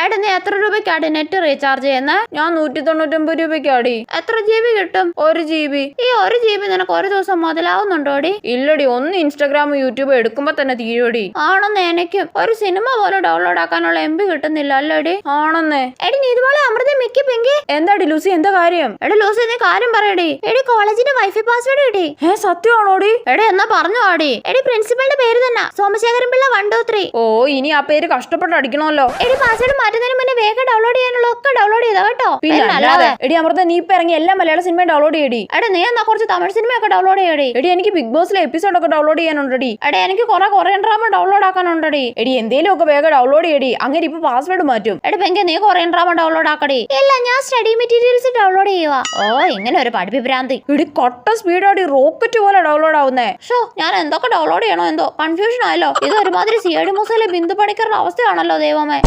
എടാ നീ എത്ര രൂപയ്ക്കാടി നെറ്റ് റീചാർജ് ചെയ്യുന്നത്? ഞാൻ 199 രൂപയ്ക്കാടി. എത്ര GB കിട്ടും? 1 GB. ഈ 1 GB നിനക്ക് ഒരു ദിവസം മുതലാവുന്നുണ്ടോടി? ഇല്ലടി, ഒന്ന് ഇൻസ്റ്റാഗ്രാം യൂട്യൂബ് എടുക്കുമ്പോ തന്നെ തീരോടി. ആണെന്ന് എനിക്കും ഒരു സിനിമ പോലെ ഡൗൺലോഡ് ആക്കാനുള്ള MB കിട്ടുന്നില്ല അല്ലേടി? ആണെന്നേ. എടി നീ ഇതുപോലെ അമൃത മിക്കി പിങ്കി. എന്താടി ലൂസി, എന്താ കാര്യം? എടി ലൂസി നീ കാര്യം പറയടി. എടി കോളേജിന്റെ വൈഫൈ പാസ്വേഡ് കിട്ടി. സത്യമാണോടി? എടി എന്നാ പറഞ്ഞു ആടി. എടി പ്രിൻസിപ്പലിന്റെ പേര് തന്നെ സോമശേഖരൻ പിള്ള 1 2 3. ഓ, ഇനി ആ പേര് കഷ്ടപ്പെട്ട് അടിക്കണമല്ലോ. എടി പാസ്വേഡ് മാറ്റുന്നതിന് മുന്നേ വേഗം ഡൗൺലോഡ് ചെയ്യാനുള്ള ഒക്കെ ഡൗൺലോഡ് ചെയ്തോ കേട്ടോ. അല്ലാതെ എടി അമൃത, നീ ഇപ്പൊ ഇറങ്ങി എല്ലാ മലയാള സിനിമയും ഡൗൺലോഡ് ചെയ്യടി. എടി നീ എന്നാ കുറച്ച് തമിഴ് സിനിമയൊക്കെ ഡൗൺലോഡ് ചെയ്യടി. എടി എനിക്ക് ബിഗ് ബോസിലെ എപ്പിസോഡൊക്കെ ഡൗൺലോഡ് ചെയ്യാനുണ്ടടി. എടി എനിക്ക് കൊറിയൻ ഡ്രാമ ഡൗൺലോഡ് ആക്കാനുണ്ടടി. എടി എന്തേലും ഒക്കെ വേഗം ഡൗൺലോഡ് ചെയ്യടി, അങ്ങനെ ഇപ്പൊ പാസ്വേഡ് മാറ്റും. എടി പെങ്കി നീ കൊറിയൻ ഡ്രാമ ഡൗൺലോഡ് ആക്കടി. ഇല്ല, ഞാൻ സ്റ്റഡി മെറ്റീരിയൽസ് ഡൗൺലോഡ് ചെയ്യുക. ഓ, ഇങ്ങനെ ഒരു പഠിപ്പിഭ്രാന്തി. എടി കട്ട സ്പീഡാടി, റോക്കറ്റ് പോലെ ഡൗൺലോഡ് ആവുന്നേ. ഞാൻ എന്തൊക്കെ ഡൗൺലോഡ് ചെയ്യണോ എന്തോ കൺഫ്യൂഷൻ ആയല്ലോ. ഇത് ഒരുമാതിരി CID മൂസയിലെ ബിന്ദു പണിക്കറുടെ അവസ്ഥയാണല്ലോ ദൈവമേ.